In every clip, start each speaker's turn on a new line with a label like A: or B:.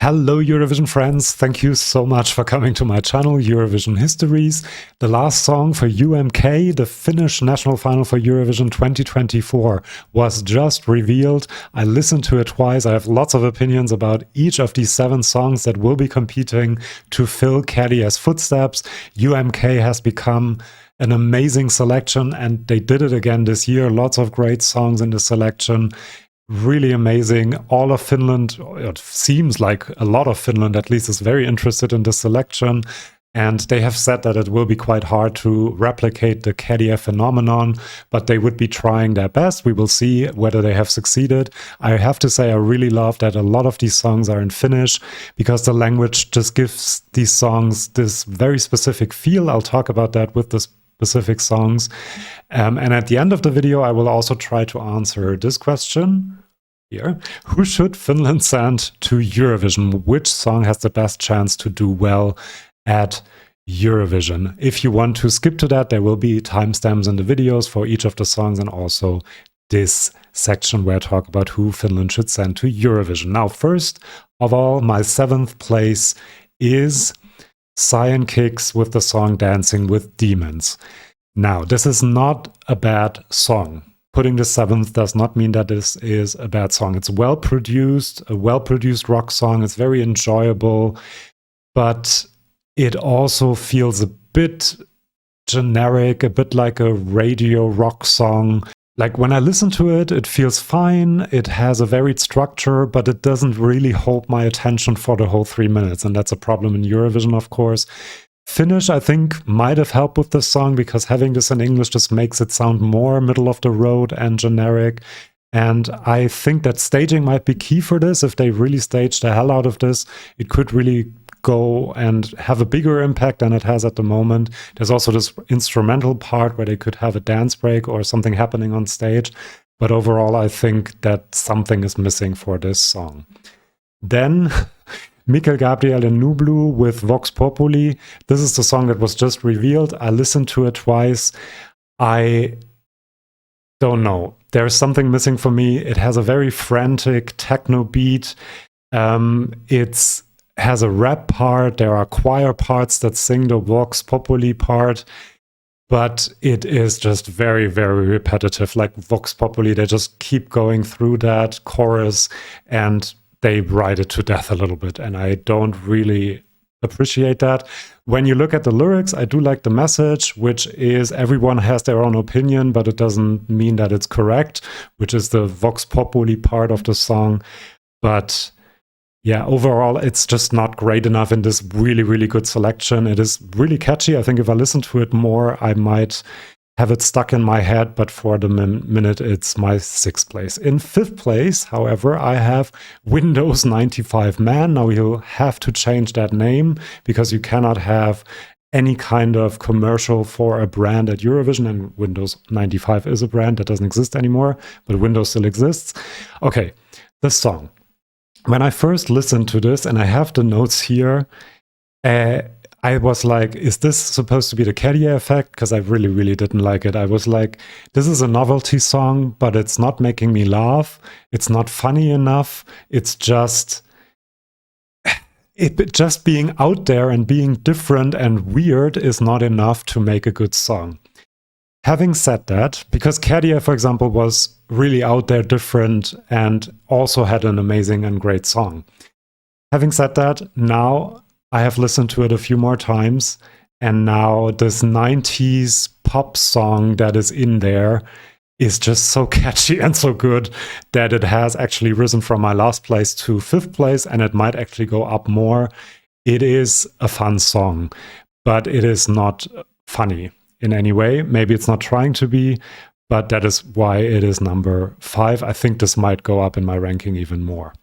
A: Hello Eurovision friends, thank you so much for coming to my channel Eurovision Histories. The last song for UMK, the Finnish national final for Eurovision 2024, was just revealed. I listened to it twice. I have lots of opinions about each of these 7 songs that will be competing to fill Kuori's footsteps. UMK has become an amazing selection and they did it again this year. Lots of great songs in the selection. Really amazing. All of Finland, it seems like a lot of Finland at least, is very interested in this selection. And they have said that it will be quite hard to replicate the Kuori phenomenon, but they would be trying their best. We will see whether they have succeeded. I have to say I really love that a lot of these songs are in Finnish because the language just gives these songs this very specific feel. I'll talk about that with the specific songs. And at the end of the video, I will also try to answer this question here. Who should Finland send to Eurovision? Which song has the best chance to do well at Eurovision? If you want to skip to that, there will be timestamps in the videos for each of the songs and also this section where I talk about who Finland should send to Eurovision. Now, first of all, my 7th place is Cyan Kicks with the song Dancing with Demons. Now, this is not a bad song. Putting the 7th does not mean that this is a bad song. It's well-produced, a well-produced rock song. It's very enjoyable, but it also feels a bit generic, a bit like a radio rock song. Like when I listen to it, it feels fine. It has a varied structure, but it doesn't really hold my attention for the whole 3 minutes. And that's a problem in Eurovision, of course. Finnish, I think, might have helped with this song because having this in English just makes it sound more middle of the road and generic. And I think that staging might be key for this. If they really stage the hell out of this, it could really go and have a bigger impact than it has at the moment. There's also this instrumental part where they could have a dance break or something happening on stage. But overall, I think that something is missing for this song. Then Mikael Gabriel Nublu with Vox Populi. This is the song that was just revealed. I listened to it twice. I don't know. There's something missing for me. It has a very frantic techno beat. It has a rap part. There are choir parts that sing the Vox Populi part. But it is just very, very repetitive. Like Vox Populi, they just keep going through that chorus and they ride it to death a little bit, and I don't really appreciate that. When you look at the lyrics, I do like the message, which is everyone has their own opinion, but it doesn't mean that it's correct, which is the Vox Populi part of the song. But yeah, overall, it's just not great enough in this really, really good selection. It is really catchy. I think if I listen to it more, I might have it stuck in my head, but for the minute, it's my 6th place. In 5th place, however, I have Windows 95 Man. Now you'll have to change that name because you cannot have any kind of commercial for a brand at Eurovision, and Windows 95 is a brand that doesn't exist anymore, but Windows still exists. Okay, the song. When I first listened to this, and I have the notes here, I was like, is this supposed to be the Kuori effect? Because I really, really didn't like it. I was like, this is a novelty song, but it's not making me laugh. It's not funny enough. It's just being out there and being different and weird is not enough to make a good song. Having said that, because Kuori, for example, was really out there, different, and also had an amazing and great song. Having said that, now I have listened to it a few more times, and now this 90s pop song that is in there is just so catchy and so good that it has actually risen from my last place to 5th place, and it might actually go up more. It is a fun song, but it is not funny in any way. Maybe it's not trying to be, but that is why it is number 5. I think this might go up in my ranking even more.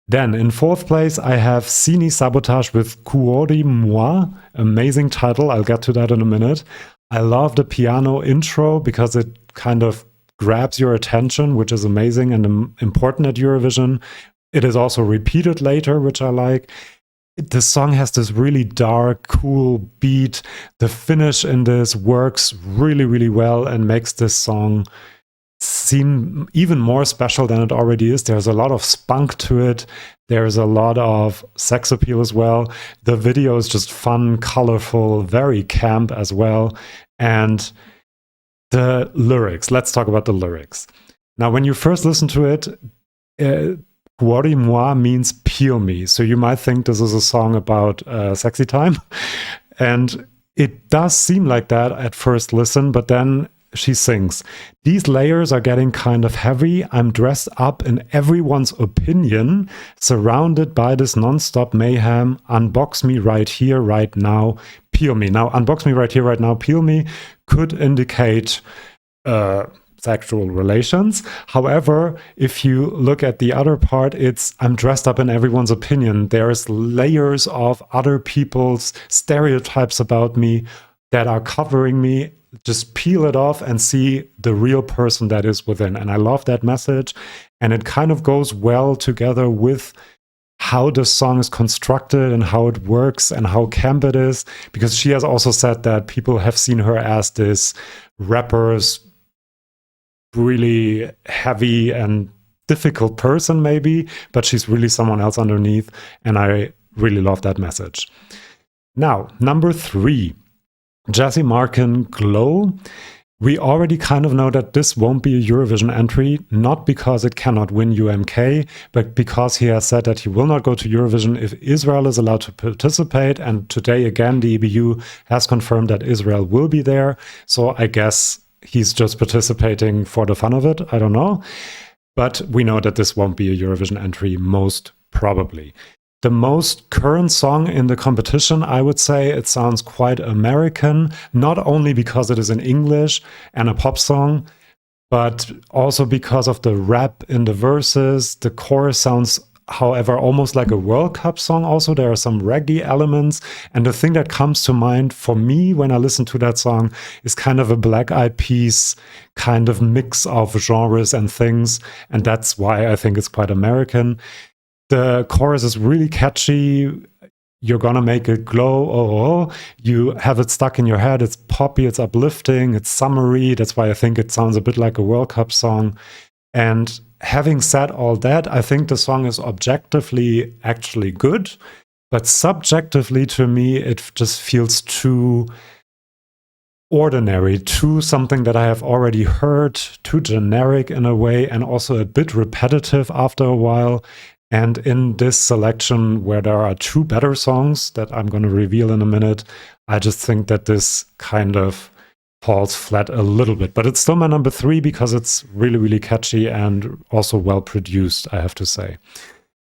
A: Then in 4th place, I have Sini Sabotage with Kuori Moi. Amazing title. I'll get to that in a minute. I love the piano intro because it kind of grabs your attention, which is amazing and important at Eurovision. It is also repeated later, which I like. The song has this really dark, cool beat. The finish in this works really, really well and makes this song seem even more special than it already is. There's a lot of spunk to it. There's a lot of sex appeal as well. The video is just fun, colorful, very camp as well. And the lyrics, let's talk about the lyrics. Now, when you first listen to it, Kuori moi means peel me. So you might think this is a song about sexy time. And it does seem like that at first listen, but then she sings, "These layers are getting kind of heavy. I'm dressed up in everyone's opinion, surrounded by this nonstop mayhem. Unbox me right here, right now, peel me." Now, unbox me right here, right now, peel me could indicate sexual relations. However, if you look at the other part, it's I'm dressed up in everyone's opinion. There's layers of other people's stereotypes about me that are covering me. Just peel it off and see the real person that is within. And I love that message. And it kind of goes well together with how the song is constructed and how it works and how camp it is. Because she has also said that people have seen her as this rapper's really heavy and difficult person maybe, but she's really someone else underneath. And I really love that message. Now, number 3. Jesse Markin, Glow. We already kind of know that this won't be a Eurovision entry, not because it cannot win UMK, but because he has said that he will not go to Eurovision if Israel is allowed to participate. And today, again, the EBU has confirmed that Israel will be there. So I guess he's just participating for the fun of it. I don't know. But we know that this won't be a Eurovision entry, most probably. The most current song in the competition, I would say it sounds quite American, not only because it is in English and a pop song, but also because of the rap in the verses. The chorus sounds, however, almost like a World Cup song also. There are some reggae elements. And the thing that comes to mind for me when I listen to that song is kind of a Black Eyed Peas kind of mix of genres and things. And that's why I think it's quite American. The chorus is really catchy. You're gonna make it glow. Oh. You have it stuck in your head. It's poppy, it's uplifting, it's summery. That's why I think it sounds a bit like a World Cup song. And having said all that, I think the song is objectively actually good. But subjectively, to me, it just feels too ordinary, too something that I have already heard, too generic in a way, and also a bit repetitive after a while. And in this selection, where there are 2 better songs that I'm going to reveal in a minute, I just think that this kind of falls flat a little bit. But it's still my number 3 because it's really, really catchy and also well produced, I have to say.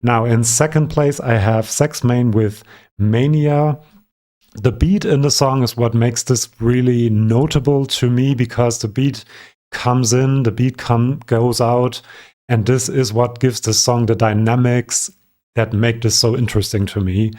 A: Now, in second place, I have Sexmane with Mania. The beat in the song is what makes this really notable to me, because the beat comes in, the beat goes out. And this is what gives the song the dynamics that make this so interesting to me.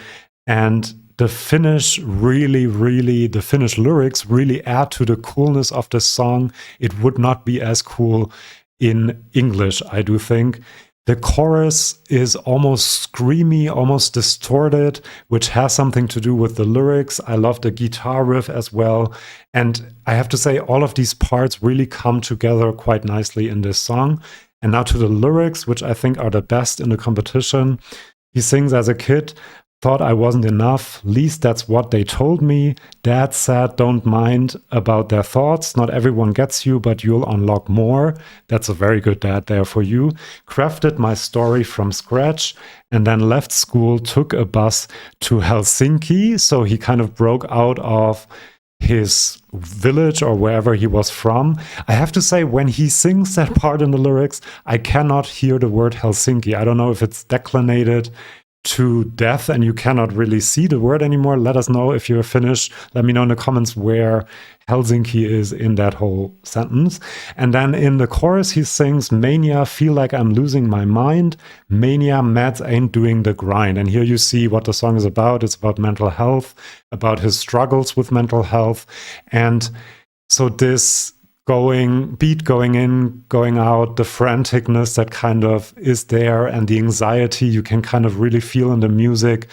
A: And the Finnish the Finnish lyrics really add to the coolness of the song. It would not be as cool in English, I do think. The chorus is almost screamy, almost distorted, which has something to do with the lyrics. I love the guitar riff as well. And I have to say, all of these parts really come together quite nicely in this song. And now to the lyrics, which I think are the best in the competition. He sings, "As a kid, thought I wasn't enough. Least that's what they told me. Dad said, don't mind about their thoughts. Not everyone gets you, but you'll unlock more." That's a very good dad there for you. "Crafted my story from scratch and then left school, took a bus to Helsinki." So he kind of broke out of his village or wherever he was from. I have to say, when he sings that part in the lyrics, I cannot hear the word Helsinki. I don't know if it's declinated to death and you cannot really see the word anymore. Let us know if you're Finnish. Let me know in the comments where Helsinki is in that whole sentence. And then in the chorus, he sings, "Mania, feel like I'm losing my mind. Mania, meds ain't doing the grind." And here you see what the song is about. It's about mental health, about his struggles with mental health. And so this beat going in, going out, the franticness that kind of is there, and the anxiety you can kind of really feel in the music,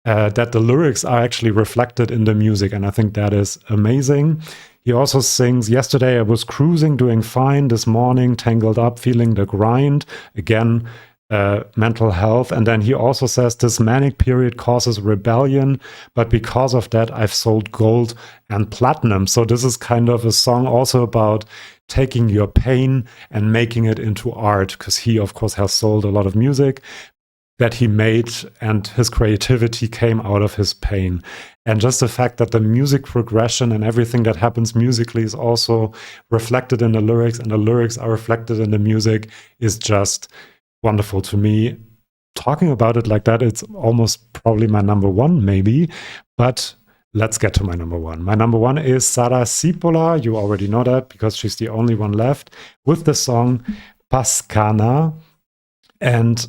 A: that the lyrics are actually reflected in the music. And I think that is amazing. He also sings, "Yesterday I was cruising, doing fine. This morning, tangled up, feeling the grind." Again, mental health. And then he also says, this manic period causes rebellion, but because of that, I've sold gold and platinum. So this is kind of a song also about taking your pain and making it into art, because he, of course, has sold a lot of music that he made, and his creativity came out of his pain. And just the fact that the music progression and everything that happens musically is also reflected in the lyrics, and the lyrics are reflected in the music, is just wonderful to me. Talking about it like that, it's almost probably my number one, maybe. But let's get to my number one. My number one is Sara Siipola. You already know that because she's the only one left, with the song Paskana. And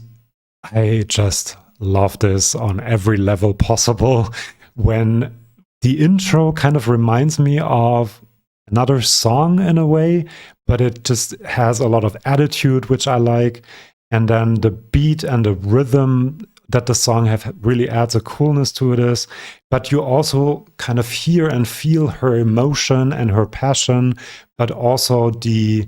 A: I just love this on every level possible. When the intro kind of reminds me of another song in a way, but it just has a lot of attitude, which I like. And then the beat and the rhythm that the song have really adds a coolness to this. But you also kind of hear and feel her emotion and her passion, but also the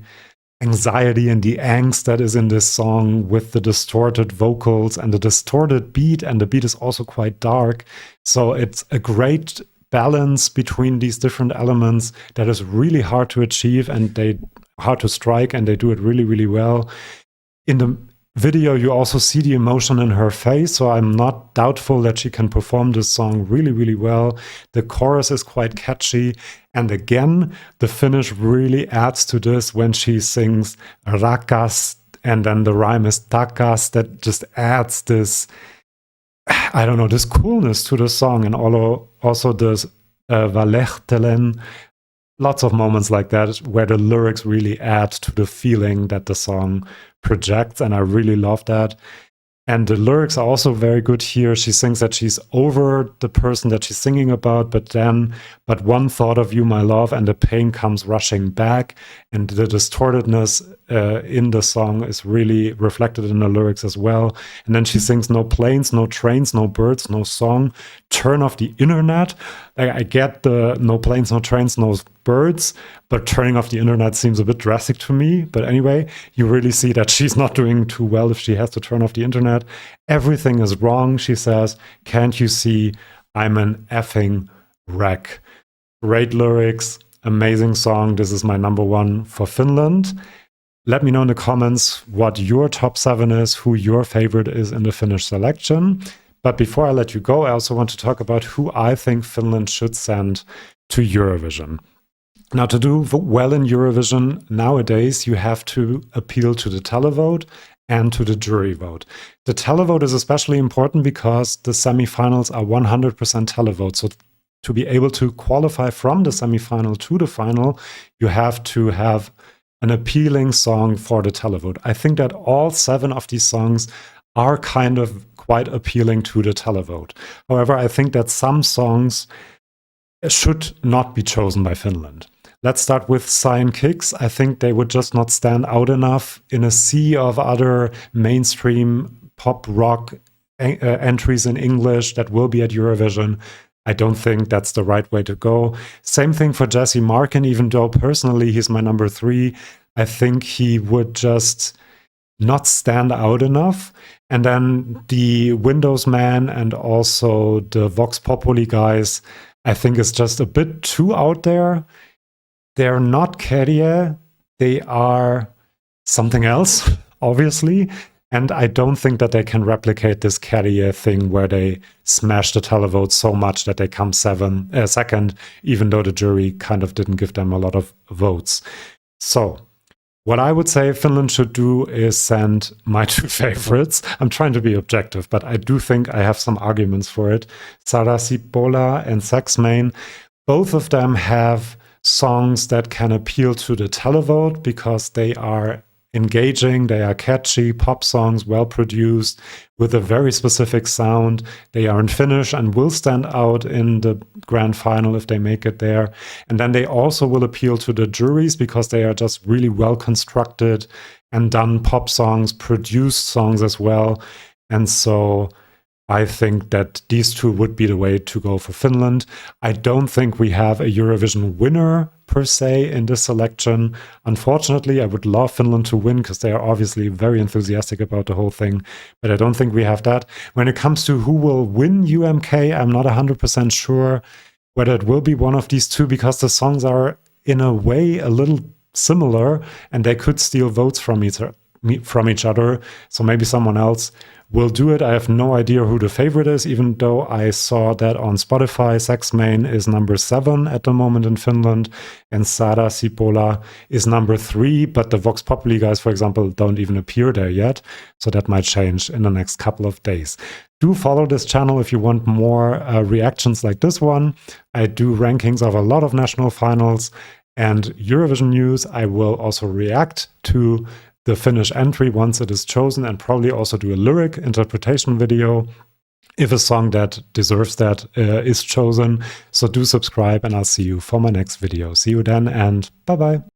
A: anxiety and the angst that is in this song with the distorted vocals and the distorted beat. And the beat is also quite dark. So it's a great balance between these different elements that is really hard to achieve and hard to strike, and they do it really, really well. In the video, you also see the emotion in her face, so I'm not doubtful that she can perform this song really, really well. The chorus is quite catchy, and again, the Finnish really adds to this when she sings rakas, and then the rhyme is takas, that just adds this, I don't know, this coolness to the song, and also this valehtelen. Lots of moments like that where the lyrics really add to the feeling that the song projects, and I really love that. And the lyrics are also very good here. She sings that she's over the person that she's singing about, but one thought of you, my love, and the pain comes rushing back. And the distortedness in the song is really reflected in the lyrics as well. And then she sings, no planes, no trains, no birds, no song, turn off the internet. I get the no planes, no trains, no birds, but turning off the internet seems a bit drastic to me. But anyway, you really see that she's not doing too well if she has to turn off the internet. Everything is wrong, she says. Can't you see I'm an effing wreck? Great lyrics, amazing song. This is my number one for Finland. Let me know in the comments what your top 7 is, who your favorite is in the Finnish selection. But before I let you go, I also want to talk about who I think Finland should send to Eurovision. Now, to do well in Eurovision nowadays, you have to appeal to the televote and to the jury vote. The televote is especially important because the semifinals are 100% televote. So to be able to qualify from the semifinal to the final, you have to have an appealing song for the televote. I think that all 7 of these songs are kind of quite appealing to the televote. However, I think that some songs should not be chosen by Finland. Let's start with Cyan Kicks. I think they would just not stand out enough in a sea of other mainstream pop rock entries in English that will be at Eurovision. I don't think that's the right way to go. Same thing for Jesse Markin, even though personally he's my number 3. I think he would just not stand out enough. And then the Windows Man and also the Vox Populi guys, I think is just a bit too out there. They're not Kuori, they are something else, obviously. And I don't think that they can replicate this Kuori thing where they smash the televote so much that they come second, even though the jury kind of didn't give them a lot of votes. So what I would say Finland should do is send my 2 favorites. I'm trying to be objective, but I do think I have some arguments for it. Sara Siipola and Sexmane. Both of them have songs that can appeal to the televote because they are engaging, they are catchy pop songs, well produced, with a very specific sound. They are in Finnish and will stand out in the grand final if they make it there. And then they also will appeal to the juries because they are just really well constructed and done pop songs, produced songs as well. And so I think that these two would be the way to go for Finland. I don't think we have a Eurovision winner per se in this selection. Unfortunately, I would love Finland to win because they are obviously very enthusiastic about the whole thing, but I don't think we have that. When it comes to who will win UMK, I'm not 100% sure whether it will be one of these two, because the songs are in a way a little similar and they could steal votes from each other. So maybe someone else will do it. I have no idea who the favorite is, even though I saw that on Spotify. Sexmane is number 7 at the moment in Finland, and Sara, Siipola is number 3, but the Vox Populi guys, for example, don't even appear there yet. So that might change in the next couple of days. Do follow this channel if you want more reactions like this one. I do rankings of a lot of national finals and Eurovision news. I will also react to the Finnish entry once it is chosen, and probably also do a lyric interpretation video if a song that deserves that is chosen. So do subscribe, and I'll see you for my next video. See you then, and bye-bye.